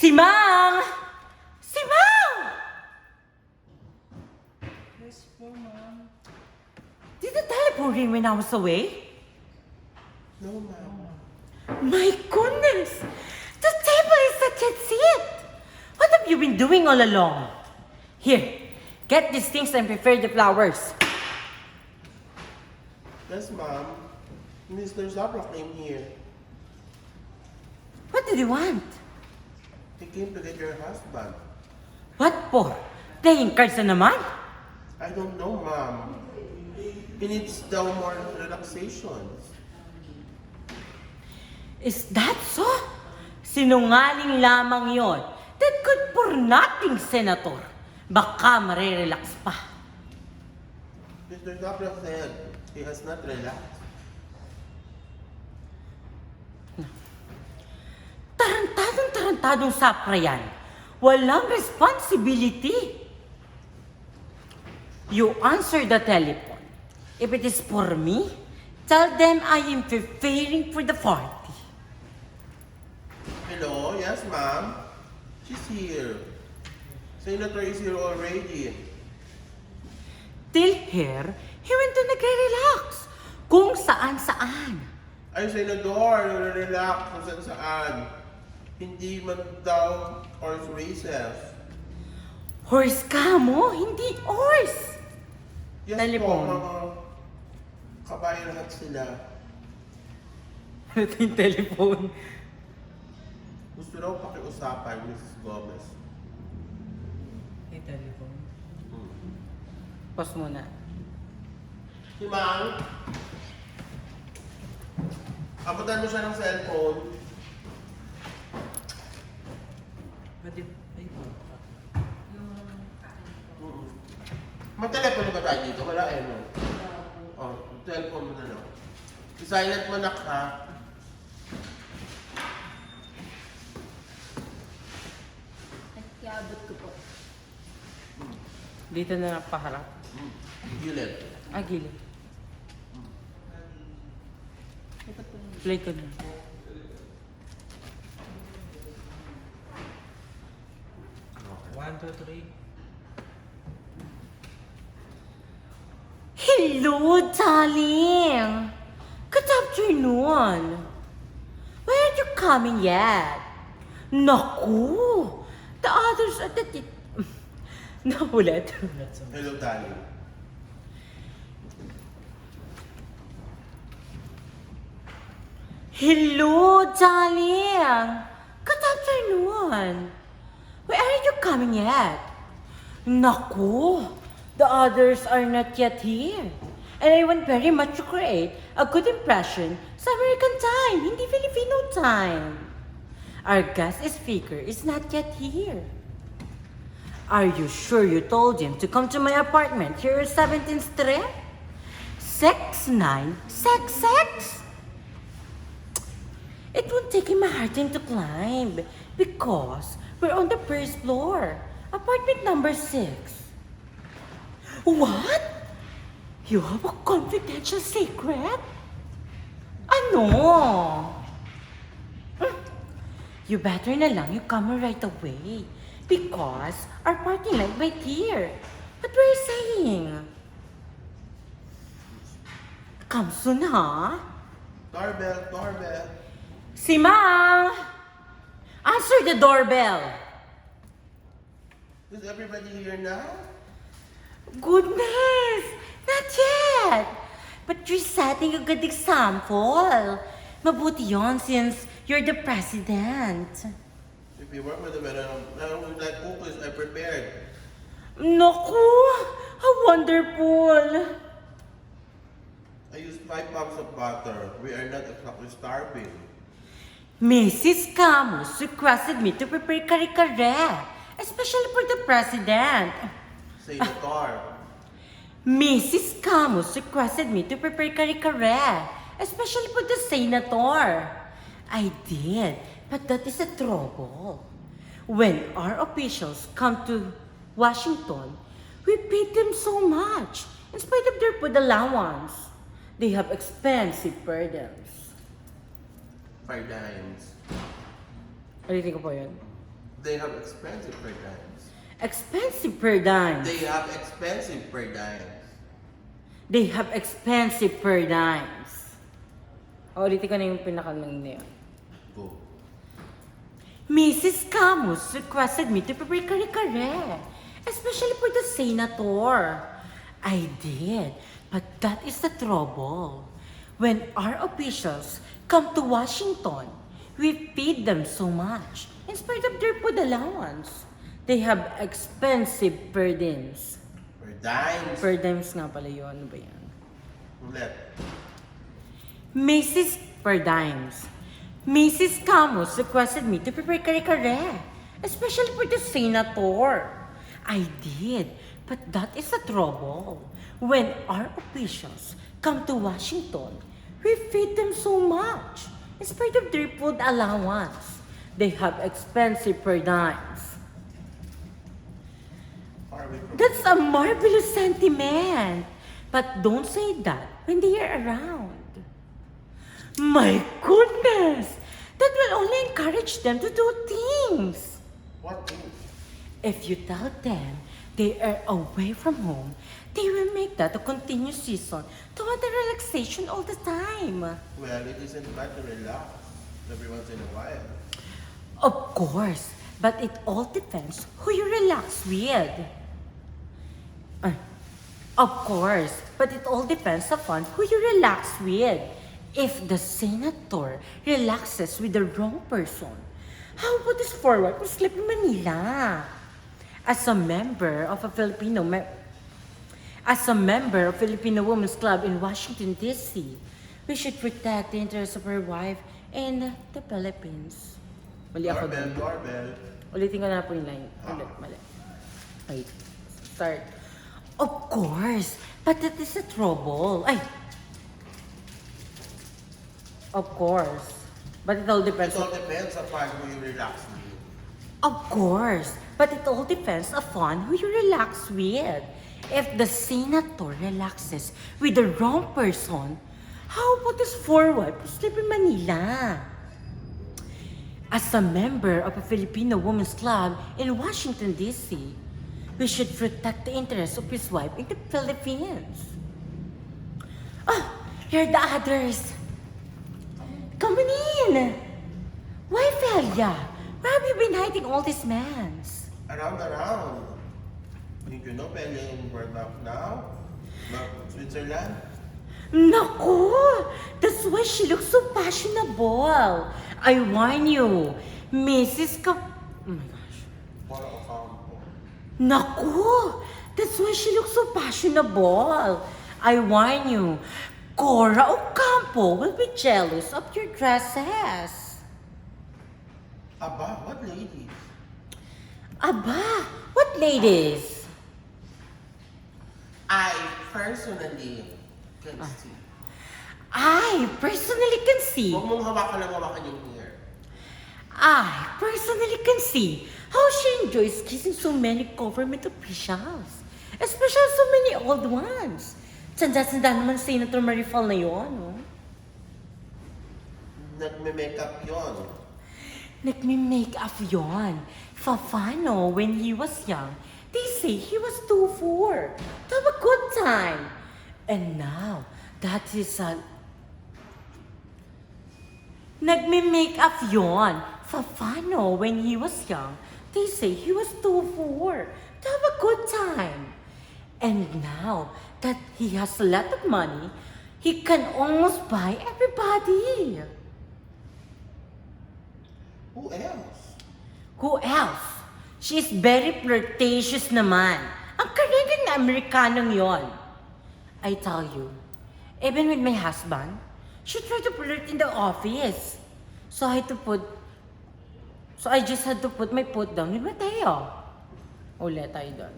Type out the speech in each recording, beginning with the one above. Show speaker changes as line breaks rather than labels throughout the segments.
Si Mang! Si Mang!
Yes po, ma'am.
Did the telephone ring when I was away?
No, ma'am.
My goodness! The table is such a seat! What have you been doing all along? Here, get these things and prepare the flowers.
Yes, ma'am. Mr. Zapra came here.
What did you want?
He came to get your husband.
What for? Playing cards na naman?
I don't know, ma'am. He needs daw more relaxation.
Is that so? Sinungaling lamang yon. That good for nothing, Senator. Baka marirelax pa.
Mr. Zapra said he has not relaxed.
Tarantadong sapra yan. Walang responsibility. You answer the telephone. If it is for me, tell them I am preparing for the party.
Hello? Yes, ma'am. She's here. Senator is here already.
Till here, he went to nagre-relax. Kung saan-saan.
Ay, Senador, relax kung saan. Hindi man daw horse races.
Horse ka mo, hindi horse.
Yes
Telephone.
po, mga kabayo lahat sila.
Ito yung telephone.
Gusto raw pakiusapan, Mrs. Gomez.
Yung telephone. Pause muna.
Si Mang, abutan mo siya ng cellphone. Mag-telephone ba tayo dito? Wala eh, no? Oh, cellphone mo na lang. I-silent mo na ka.
Nagkiabot ko po.
Dito na paharap.
Gilid.
Gilid.
Ito po yun.
Play ko na.
One, two, three.
Hello, darling. Good afternoon. Why aren't you coming yet? Naku! The others are the... Nahulat.
Hello, darling.
Hello, darling. Good afternoon. Why aren't you coming yet? Naku! The others are not yet here. And I want very much to create a good impression sa American time, hindi Filipino time. Our guest speaker is not yet here. Are you sure you told him to come to my apartment here at 17th Street? 6966? It won't take him a hard time to climb because we're on the first floor, apartment number 6. What? You have a confidential secret? Ano? You better na lang you come right away because our party night right here. What were you saying? Come soon, ha?
Doorbell, doorbell.
Si Mang! Answer the doorbell!
Is everybody here now?
Goodness! Not yet! But you're setting a good example. Mabuti yon since you're the president.
If you work with the weather, like focus, I prepared.
Naku! How wonderful!
I used 5 pounds of butter. We are not exactly starving.
Mrs. Camus requested me to prepare kare-kare, especially for the president.
Senator.
Mrs. Camus requested me to prepare kare-kare, especially for the senator. I did, but that is a trouble. When our officials come to Washington, we pay them so much in spite of their food allowance. They have expensive burdens.
5 dimes.
Ulitin ko po yun.
They have expensive paradigms.
Expensive paradigms.
They have expensive paradigms.
They have expensive paradigms. O, ulitin ko na yung pinakalang na yun.
Go.
Mrs. Camus requested me to prepare kare-kare, especially for the senator. I did, but that is the trouble. When our officials come to Washington, we feed them so much in spite of their food allowance. They have expensive per diems.
Paradigms.
Per diems nga pala yun. Ano ba yan?
Ulit.
Mrs. Per dimes. Mrs. Camus requested me to prepare kare-kare, especially for the senator. I did, but that is the trouble. When our officials come to Washington, we feed them so much in spite of their food allowance. They have expensive per dimes.
Are we from-
That's a marvelous sentiment. But don't say that when they are around. My goodness! That will only encourage them to do things.
What is?
If you tell them they are away from home, they will make that a continuous season to want the relaxation all the time.
Well, it isn't bad to relax every once in a while.
Of course, but it all depends who you relax with. Of course, but it all depends upon who you relax with. If the senator relaxes with the wrong person, how about this forward to sleep in Manila? As a member of Filipino Women's Club in Washington, D.C., we should protect the interests of our wife in the Philippines. Mali ako
Doorbell,
dun.
doorbell.
Ulitin ko na po yung line. Ulit, mali. Wait. Start. Of course, but that is the trouble. Ay! Of course. But it all depends
It all depends upon who you relax with.
Of course, but it all depends upon who you relax with. If the senator relaxes with the wrong person, how about this forward to sleep in Manila? As a member of a Filipino Women's Club in Washington, D.C., we should protect the interests of his wife in the Philippines. Oh, here are the others. Come in. Why, Felia? Where have you been hiding all these mans?
Around. Did you know Bella in Burbank now? Back in Switzerland?
Naku! That's why she looks so fashionable. I warn you, Mrs. Oh my gosh.
Para Ocampo.
Naku! That's why she looks so fashionable. I warn you, Cora Ocampo will be jealous of your dresses.
Aba, what ladies?
Aba, what ladies?
I personally can
Ah.
see.
I personally can see.
Huwag mong hawakan yung hair.
I personally can see how she enjoys kissing so many government officials. Especially so many old ones. Tsanda-tsanda naman Senator Marifal na yun, no?
Nagme-makeup yon.
Nagme-make-up yun. Fafano, when he was young, they say he was 2'4". To have a good time. And now, that is a... Nagme-make-up yun. Fafano, when he was young, they say he was 2'4". To have a good time. And now that he has a lot of money, he can almost buy everybody.
Who else?
Who else? She's very flirtatious naman. Ang karega na Amerikanong yon. I tell you, even with my husband, she tried to flirt in the office. So I just had to put my foot down with Mateo. Ulit tayo doon.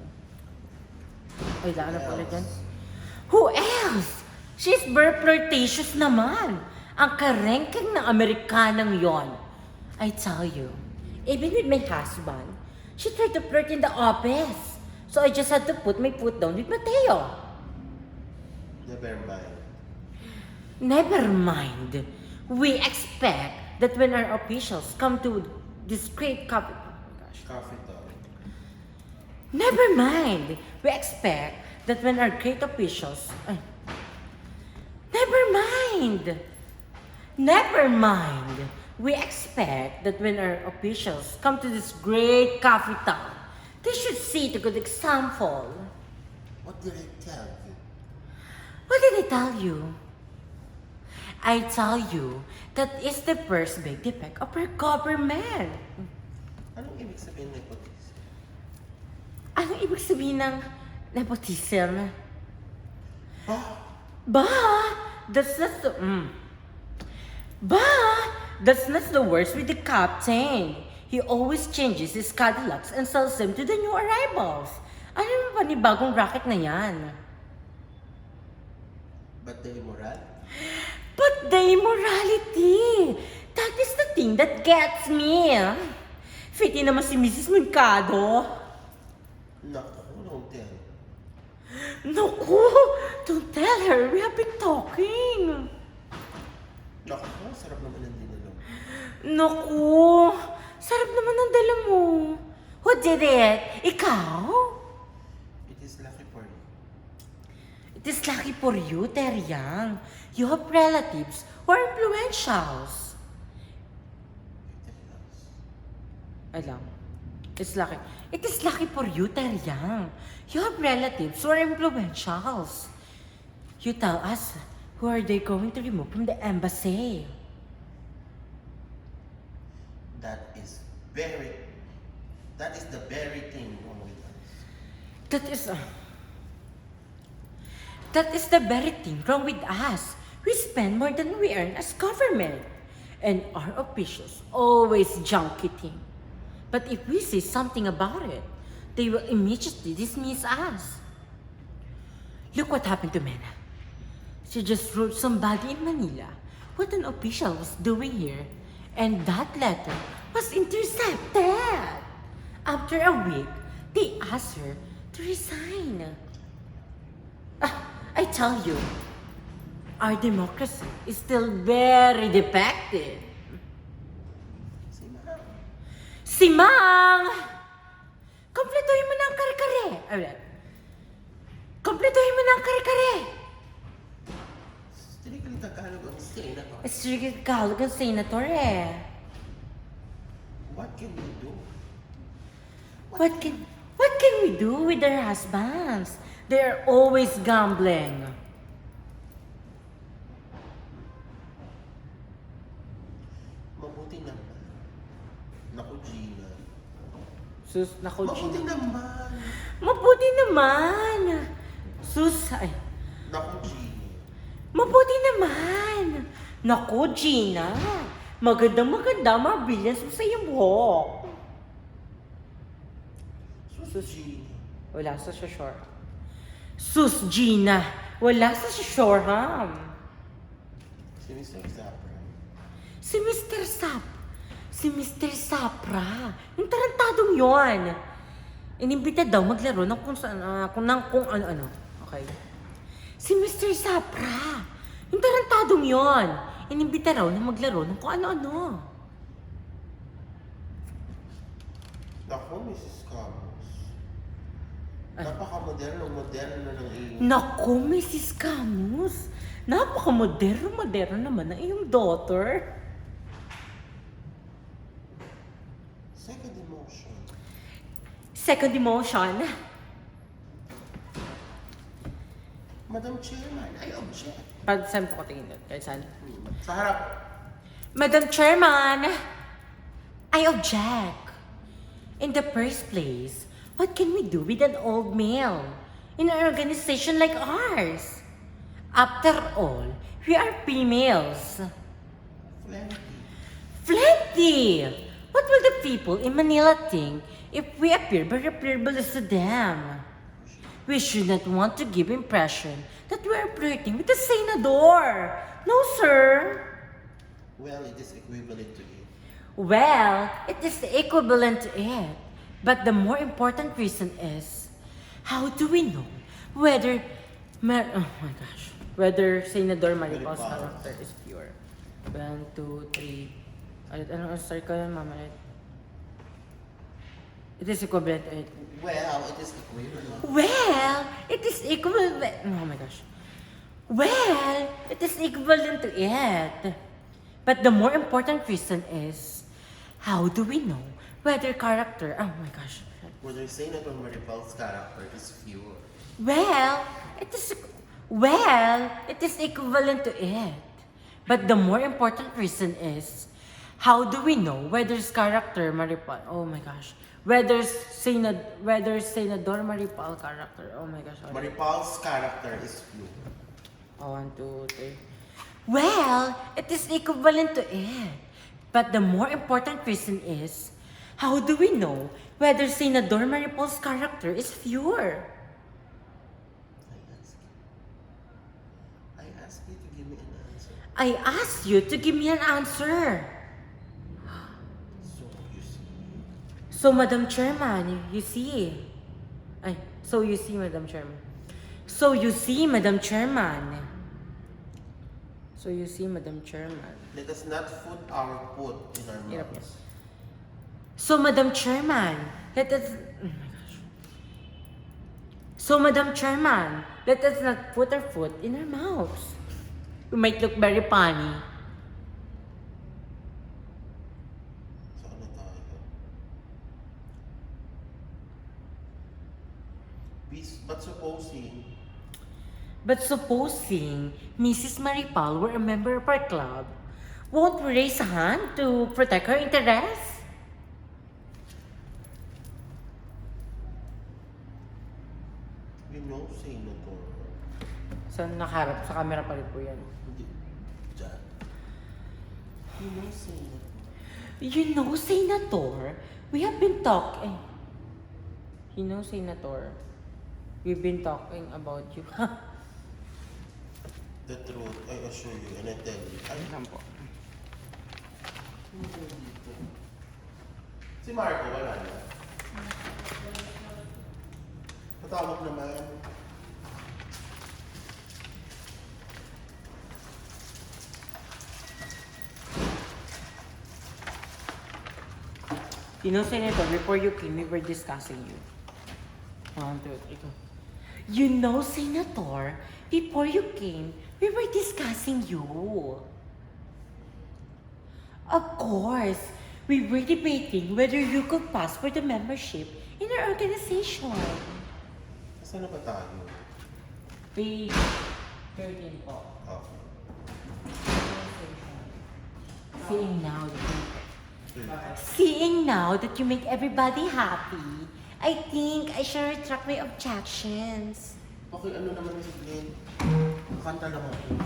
Ay, daan na pala dyan. Who else? She's very flirtatious naman. Ang karengking ng Amerikanang yon. I tell you, even with my husband, she tried to flirt in the office. So I just had to put my foot down with Mateo.
Never mind.
Never mind. We expect that when our officials come to this great capital, oh my
Capital.
Never mind. We expect that when our great officials... never mind. Never mind. We expect that when our officials come to this great capital, they should set a good example.
What did I tell you?
What did I tell you? I tell you that is the first big defect of our government.
Anong ibig sabihin ng nepotism?
Anong ibig sabihin ng nepotism?
Ah,
Ba, that's not the... Ba, that's not the worst with the captain. He always changes his Cadillacs and sells them to the new arrivals. Ano naman ba ni bagong racket na yan?
but the immoral?
But the immorality, that is the thing that gets me. Fiti naman si Mrs. Mercado.
Naku, don't tell.
Naku, don't tell her. We have been talking.
Naku, sarap naman ang dinalong.
Naku, sarap naman ang dala mo. Who did it? Ikaw?
It is lucky for you.
It is lucky for you, Teriang. You have relatives who are influentials. Alam, it's lucky. It is lucky for you, Teriang. You have relatives who are influentials. You tell us, who are they going to remove from the embassy?
That is the very thing wrong with us.
That is the very thing wrong with us. We spend more than we earn as government. And our officials always junk eating. But if we say something about it, they will immediately dismiss us. Look what happened to Mena. She just wrote somebody in Manila what an official was doing here. And that letter was intercepted. After a week, they asked her to resign. I tell you, our democracy is still very defective. Si Mang! Kompletuhin mo na ang kare-kare. Kompletuhin mo na ang kare-kare.
Strictly Tagalog ang senator.
Strictly Tagalog ang senator eh.
What can we do?
What can we do with their husbands? They're always gambling.
Mabuti naman. Naku, Gina.
Sus, naku,
Mabuti
Gina.
naman.
Mabuti naman. Sus, ay.
Naku, Gina.
Mabuti naman. Naku, Gina. Maganda, mabilis mo sa iyong buhok.
Sus, Gina.
Wala sa shore. Sus, Gina. Wala sa shore, ham.
Si Mr. Zapra.
Si Mr. Sapra. Yung tarantadong yon. Inimbita daw maglaro ng kung ano-ano. Okay. Si Mr. Sapra. Yung tarantadong yon. Inimbita raw na maglaro ng kung ano-ano.
Naku, Mrs. Camus. Napaka-moderno na ng iyong...
Naku, Mrs. Camus. Napaka-moderno naman ng iyong daughter. Second emotion.
Madam Chairman, I object.
Saan po ko tingin doon? Kahit saan?
Sa harap.
Madam Chairman, I object. In the first place, what can we do with an old male in an organization like ours? After all, we are females. Plenty! What will the people in Manila think if we appear very frivolous to them? We should not want to give impression that we are flirting with the senador. No, sir.
Well, it is equivalent to it.
Well, it is equivalent to it. But the more important reason is, how do we know whether whether Senador Maricos' character is pure? 1, 2, 3. Ano ang start ko yun, Mama? It is equivalent to it.
Well, it is equivalent.
Well, it is equivalent. Oh my gosh. Well, it is equivalent to it. But the more important reason is, how do we know whether character? Oh my gosh.
Whether Senator Maripal's character is pure.
Well, it is. Well, it is equivalent to it. But the more important reason is, how do we know whether his character Maripal? Oh my gosh. Whether Senador Maripal character. Oh my gosh. Sorry.
Maripal's character is pure.
Oh, 1, 2, 3. Well, it is equivalent to it. But the more important reason is, how do we know whether Senador Maripal's character is pure?
I ask you to give me an answer.
I asked you to give me an answer.
So you see.
So, Madam Chairman, you see. Ay, so you see, Madam Chairman. So you see, Madam Chairman. So you see, Madam Chairman.
Let us not put our foot in our
Hirap
mouths.
So, Madam Chairman, let us... Oh my gosh. So, Madam Chairman, let us not put our foot in our mouths. We might look very funny.
So ano tayo? But supposing
Mrs. Maripal were a member of our club, won't we raise a hand to protect her interests?
you know Senator.
So, nakaharap sa camera pa rin po yan.
Hindi. Diyan. You know Senator.
You know, Senator, we have been talking. You know, Senator, we've been talking about you.
The truth, I assure you, and I tell you. Ay,
Saan po?
hindi dito. Si Marco, wala na. Patawag naman.
You know, Senator, before you came, we were discussing you. 1, 2, 3, go. You know, Senator, before you came, we were discussing you. Of course, we were debating whether you could pass for the membership in our organization.
Saan na ba tayo?
Page 13 po.
Oh.
Seeing now that you make everybody happy, I think I should retract my objections.
Okay, ano naman si Glenn? Kanta lang ako.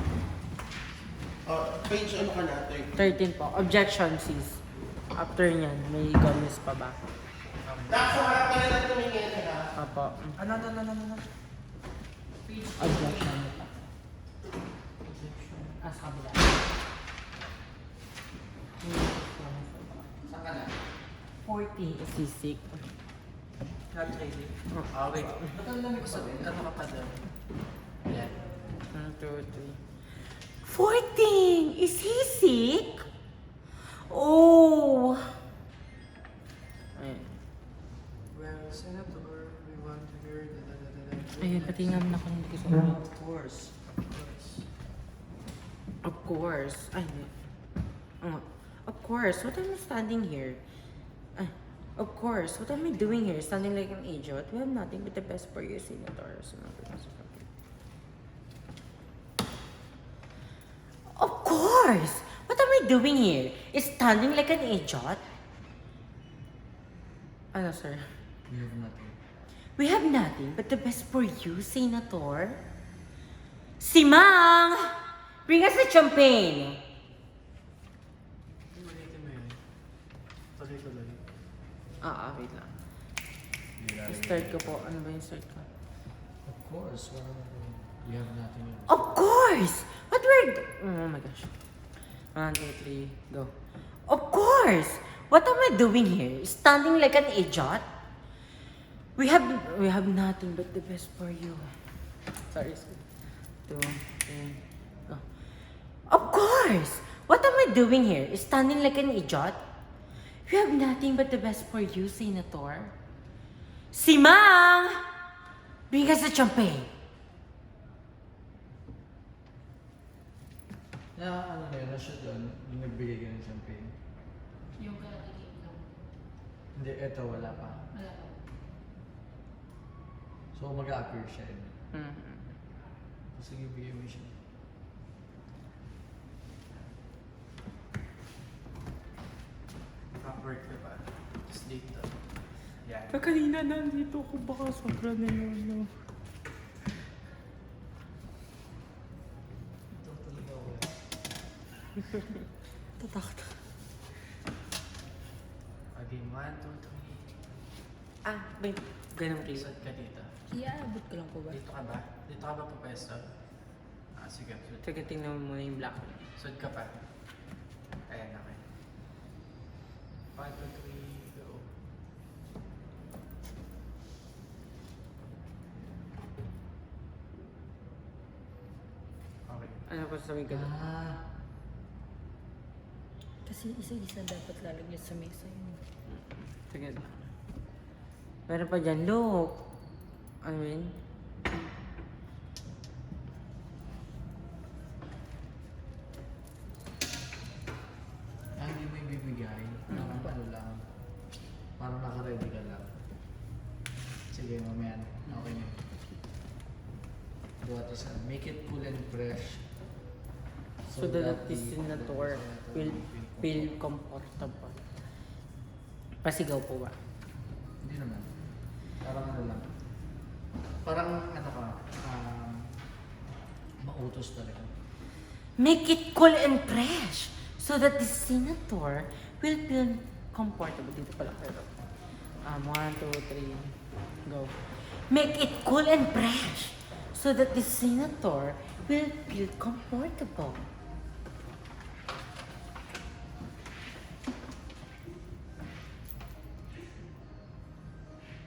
Page ano ka na?
13 po. Objection, sis. After nyan, may comments pa ba?
Nasa harap ka na lang tumingin, ha?
Apo.
Ano.
Objection. Ah, sa kabila.
Saan ka na?
40. Sisik.
Not really.
Oh, wait.
Ba't ang lamig ko sabihin? Ano ka pa doon? Yan.
1, 2, 3. 14! Is he sick? Oh! Ayun.
Well, Senator, we want to hear
Ayun, pati nga na ako hindi ko sabihin.
Of course.
Of course. Ay, hindi. Of course. What am I standing here? Of course. What am I doing here? Standing like an idiot? We have nothing but the best for you, Senator. Of course! What am I doing here? Is standing like an idiot? Ano, sir?
We have nothing.
We have nothing but the best for you, Senator. Simang! Bring us the champagne!
Ulitin mo yun. Tuloy-tuloy.
Wait lang. Start ko po. Ano ba yung start ko?
Of course, we have nothing else.
Of course! What word? Oh my gosh. 1, 2, 3, go. Of course! What am I doing here? Standing like an idiot? We have nothing but the best for you. Sorry. 2, 3, go. Of course! What am I doing here? Standing like an idiot? We have nothing but the best for you, Senator. Si Mang! Bring us the champagne.
Ano na yun, na-shoot doon, yung nagbigay ka ng champagne.
Yung karatigin ko.
Hindi, eto wala pa.
Wala pa.
So mag-a-appear siya yun.
Mm-hmm.
So sige, bigay mo siya.
Upward ka ba? Just dito. Yan.
Pero kanina nandito ko, baka sobra na yun.
Ito talaga ako.
Tatakot.
Again, 1, 2, 3.
Ah, may ganun kayo.
Saan ka dito?
Iaabot ko lang po ba?
Dito ka ba? Dito ka ba pupesto? Sige. Sud.
Sige, tingnan mo muna yung black.
Sud ka pa. Ayan, okay. 1, 2, 3, go. Okay.
Ano pa sabihin ka?
Kasi isa-isa dapat lalagyan sa mesa yun.
Sige. Meron pa dyan, look. Ano yun?
Hindi mo ibibigay. Ano lang. Parang naka-ready ka lang. Sige, mamaya. Okay na. Buhat isa. Make it cool and fresh.
So that the senator will feel comfortable. Pasigaw po ba?
Hindi naman. Parang ano lang. Parang ano ka, mautos talaga.
Make it cool and fresh so that the senator will feel comfortable. Dito pala pero. 1, 2, 3, go. Make it cool and fresh so that the senator will feel comfortable.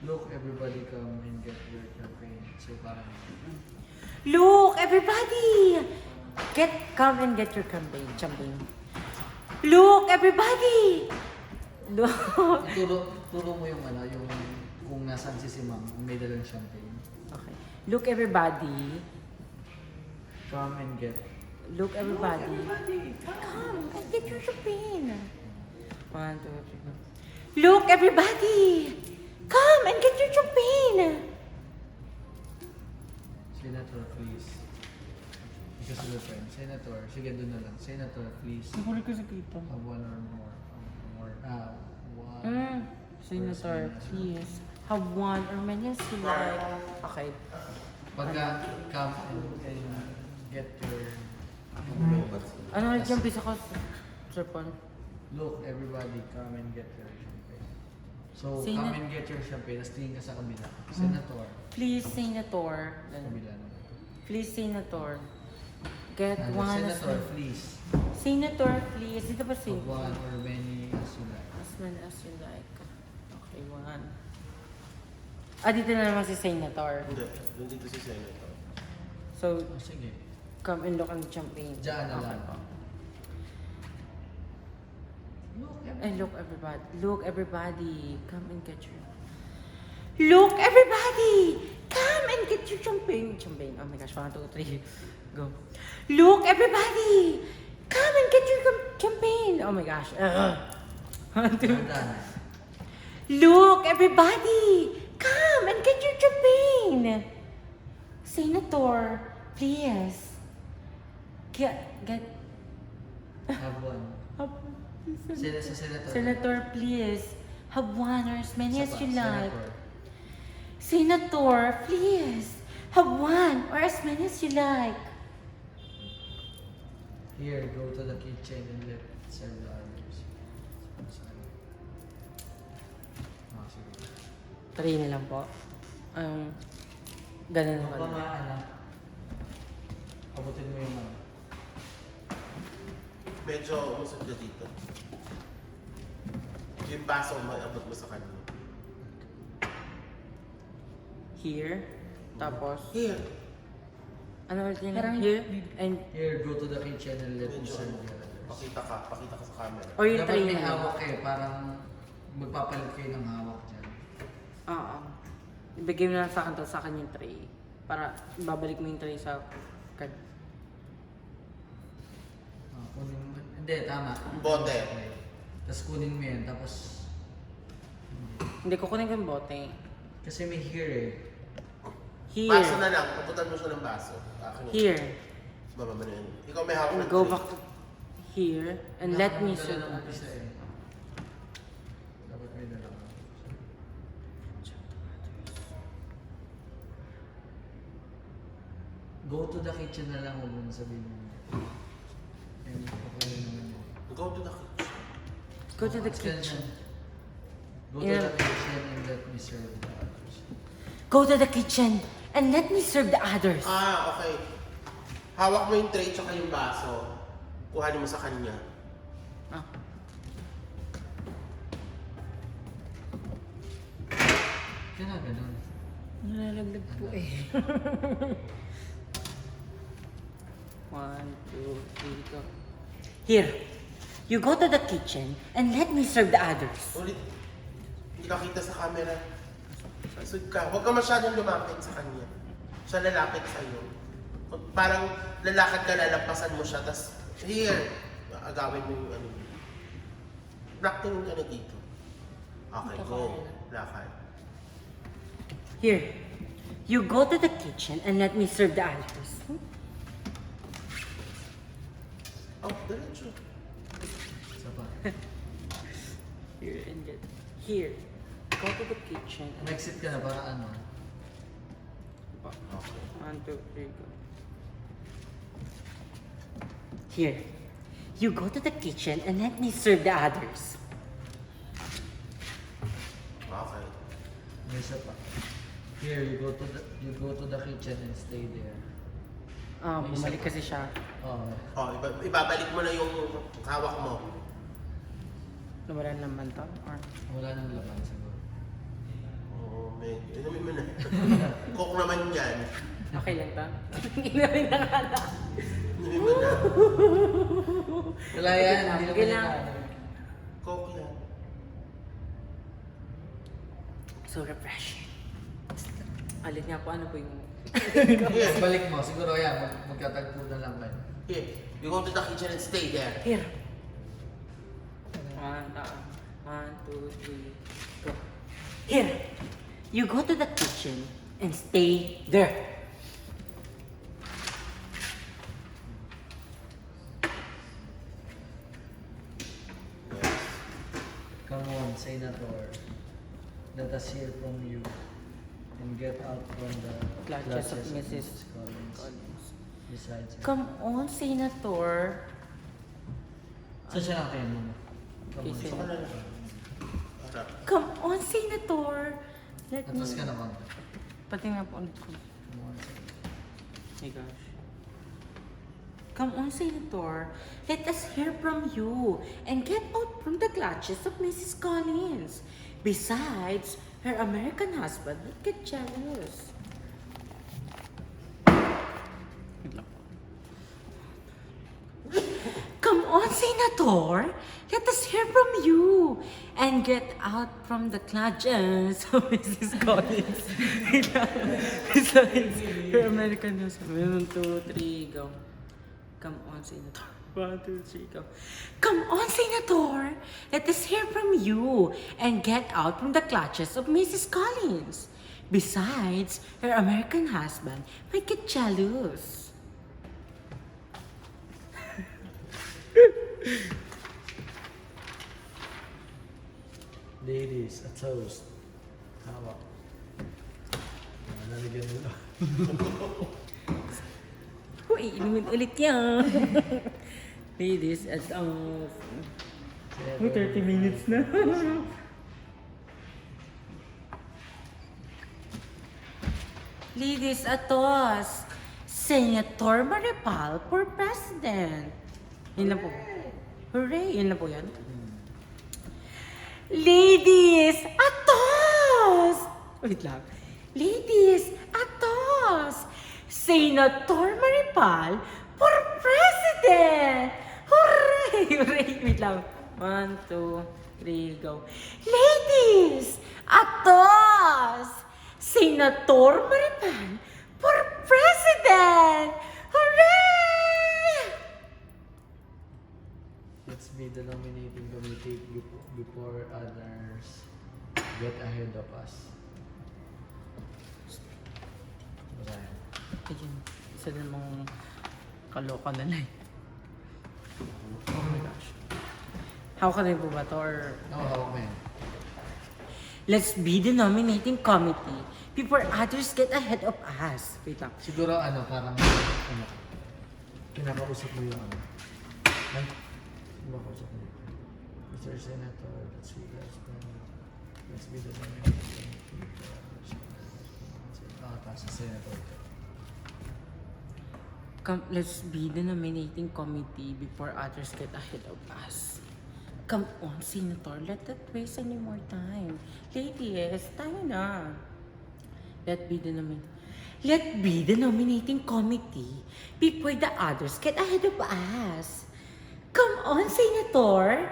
Look, everybody come and get your champagne. So parang,
Look, everybody! Come and get your champagne. Look, everybody! Look.
turo mo yung ano, yung kung nasaan si Ma'am, may dalang champagne.
Okay. Look, everybody.
Come and get.
Look, everybody. Come and get your champagne. 1, 2, 3, go. Look, everybody! Come and get your champagne.
Senator, please. Because of the friend. Senator, sige doon na lang. Senator, please.
Nahuli ko sa kita.
Have one or more. One.
Senator, please. Have one or many as you like. Okay.
Pagka come and get your.
Ano ulit yung pisa ko? Tripon.
Look, everybody, come and get your champagne. So,
Sena-
come and get your champagne. Tapos tingin ka sa kabila. Senator.
Please, Senator.
Kabila naman.
Please, Senator. Get
And
one.
Senator, please.
Senator, please. Dito ba
Have
Senator?
one or many as you like.
As many as you like. Okay, one. Dito na naman si Senator.
Hindi. Nandito si Senator.
So,
Oh, sige.
come and look at the champagne.
Diyan na lang.
po.
Look,
And look, everybody. Look, everybody. Come and get your... Look, everybody! Come and get your champagne. Champagne. Oh my gosh, 1, 2, 3. Go. Look, everybody! Come and get your champagne. Oh my gosh. 1, 2.
We're done.
Look, everybody! Come and get your champagne. Senator, please. Get.
Have one. Senator.
Senator, please. Have one or as many as
Isa pa,
you like.
Senator.
Senator, please. Have one or as many as you like.
Here, go to the kitchen and let serve the others. Sige.
3 na lang po. Ganun
Ano
naman.
pa nga, anak? Abutin mo yung ano.
Medyo umusap ka dito. Yung baso mo, abot mo sa kanya.
Here. Tapos,
Here.
ano ulit yun?
Parang-
Here. And,
Here, go to the kitchen and let me
Medyo
serve
ano.
the others.
Pakita ka sa camera.
or yung
Dapat
3
may
na lang.
hawak kayo, parang magpapalit kayo ng hawak dyan.
Oo. Ibigay mo lang sa akin, sa akin yung tray. Para babalik mo yung tray sa card.
Kunin mo. Hindi, tama.
Bote.
Tapos kunin mo yan, tapos...
Hindi ko kunin yung bote.
Kasi may here eh.
Here.
Baso na lang. Puputan mo siya ng baso. Akin.
Here.
Baba mo na yun. Ikaw may hawak
And
ng
go
tray.
back to here. And let me
Dapat
sit
dala ng
on
umpisa eh. Dapat may dala ka. Go to the kitchen na lang, huwag mo na sabihin mo. Ayun, okay naman yun.
Go to the kitchen.
Go to the
Mas ganun
kitchen.
yan. Go to
Yeah.
the kitchen and let me serve the others.
Go to the kitchen and let me serve the others.
Ah, okay. Hawak mo yung tray tsaka yung baso. Kuhanin mo sa kanya.
Ah.
Kaya na ganun.
Nalalaglag po eh.
1, 2, 3, go. Here. You go to the kitchen and let me serve the others.
Ulit. Hindi ka kita sa camera. Sasod ka. Huwag ka masyadong lumapit sa kanya. Siya lalapit sa'yo. Parang lalakad ka, lalampasan mo siya. Tapos, here. Agawin mo yung ano. Nakting ka na dito. Okay, go. Lakad.
Here. You go to the kitchen and let me serve the others.
Oh, diretso.
Isa pa.
Here and get. Here. Go to the kitchen and
Exit ka na para ano.
Okay.
1, 2, 3, go. Here. You go to the kitchen and let me serve the others.
Okay.
May isa pa. Here, you go to the kitchen and stay there.
Ah, bumalik kasi siya.
Oh,
Oh, ibabalik mo na yung hawak mo.
Nawalan naman to? Or...
wala nang laman siguro.
Oo, medyo. Inumin mo na. Coke naman yan.
Okay lang to? Inamin na nga lang.
Inumin mo na.
Wala yan, hindi
Okay
naman
lang.
yan.
Coke yan.
So refreshing. Alit nga po, ano po yung...
Here.
Balik mo, siguro yan, magkatagpo na lang kayo.
Here. You go to the kitchen and stay there.
Here. 1, 2, 3, go. Here. You go to the kitchen and stay there.
Yes.
Come on, Senator. Let us hear from you. And get out from the
Clutches of Mrs.
Collins.
Collins.
Besides her.
Come on, Senator.
Saan siya natin mo? Come on,
Okay,
Saka na lang. Harap.
Come on, Senator. Let me...
Atas ka na konti.
Pati nga po ulit ko.
Come on, Senator.
My gosh. Come on, Senator. Let us hear from you and get out from the clutches of Mrs. Collins. Besides, her American husband would get jealous. Come on, Senator. Let us hear from you and get out from the clutches of Mrs. Collins. Besides, her American husband. 1, 2, 3, go. Come on, Senator. 1, 2, 3, go. Come on, Senator. Let us hear from you and get out from the clutches of Mrs. Collins. Besides, her American husband might get jealous.
Ladies, a toast. Hawak. Nalagyan mo lang.
Uy, inumin ulit yan. Ladies, at 30 minutes na. Ladies, atos. Senator Maripal for President. Yun lang po. Hooray! Yun lang po yan. Ladies, atos! Wait lang. Ladies, atos! Senator Maripal for President! Hooray! Hooray! Wait lang. 1, 2, 3, go. Ladies, atos! Senator Maripal for President! Hooray!
Let's be the nominating committee before others get ahead of us. Basahin.
Ayun, isa namang kaloka na lang. Oh my gosh. Hawak ka rin po ba to or...
Oo, hawak mo yan.
Let's be the nominating committee before others get ahead of us. Wait lang.
Siguro parang, kinakausap mo yung Ay, kinakausap mo. Mr. Senator, let's be the nominating committee. Sa Senator.
Let's be the nominating committee before others get ahead of us. Come on, Senator. Let that waste any more time. Ladies, tayo na. Let be the nominating committee before the others get ahead of us. Come on, Senator.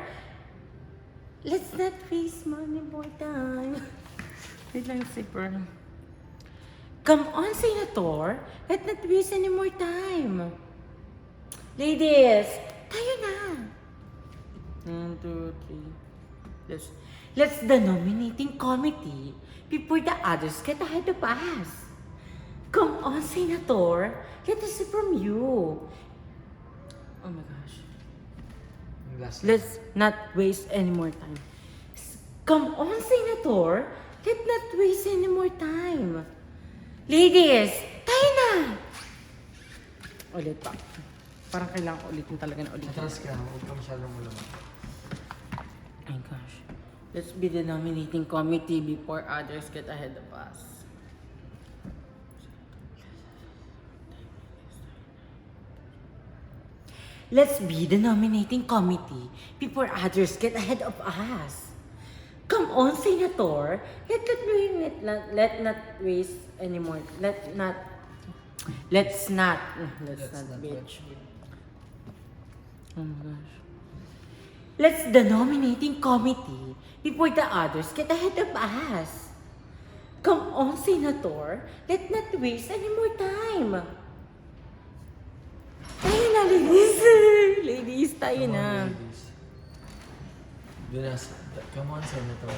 Let's not waste money more time. Wait lang, zipper. Come on, Senator. Let's not waste any more time. Ladies, tayo na. 1, 2, 3. Let's the nominating committee before the others get ahead of us. Come on, Senator. Let us hear from you. Oh my gosh.
Last
Let's not waste any more time. Come on, Senator. Let's not waste any more time. Ladies, tayo na. Ulit pa. Parang kailangan ulitin talaga na ulitin.
Atras ka, huwag ka masyadong malamang.
Oh my gosh. Let's be the nominating committee before others get ahead of us. Let's be the nominating committee before others get ahead of us. Come on, Senator. Let's not waste anymore. Let's not, bitch. Oh my gosh. Let's the nominating committee before the others get ahead of us. Come on, Senator. Let's not waste any more time. Tayo na, ladies. Ladies, tayo
Come on,
na.
ladies. Come on, Senator.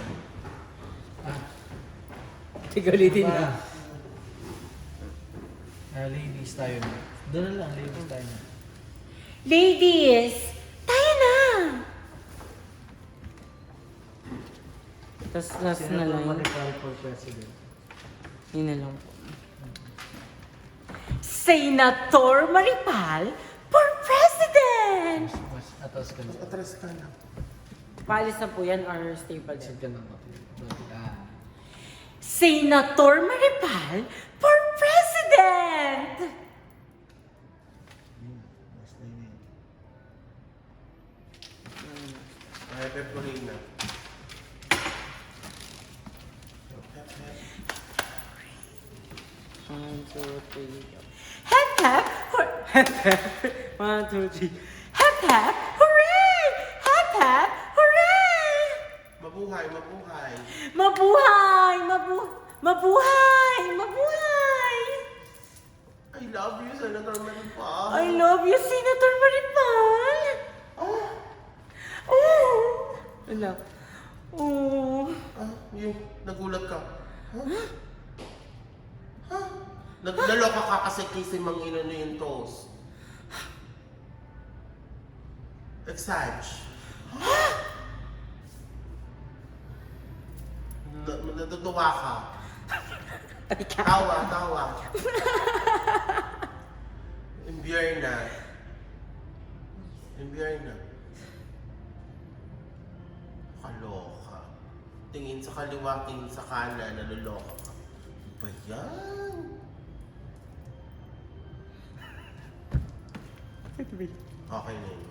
Sige, ulitin
Ano
na.
ba? Ladies tayo na. Doon na lang, ladies tayo na.
Ladies, tayo na. Tapos last na
Senator
lang.
Maripal for President.
Yun na lang po. Senator Maripal for President!
Mas atas ka na.
Atras ka na.
Paalis na po yan or stay pa
Isip
din?
ka na.
Senator Maripal for President!
Mas na yun.
Ay, Pepperina.
One, two, three, go. Hep hep! Hep hep! 1, 2, 3. Hep hep! Hooray! Hep hep! Hooray!
Mabuhay, mabuhay.
Mabuhay! Mabuhay! Mabuhay!
I love you, Senator Maripal.
I love you, Senator Maripal!
Oh,
Oh! Ano? Oh!
yung nagulat ka. Huh? Huh? Naloka ka kasi kasi mang inano yung toast. Exage. Natutuwa ka. Tawa. Imbierna. Kaloka. Tingin sa kaliwa, tingin sa kanan, naluloka ka. Ba yan? Okay na yun.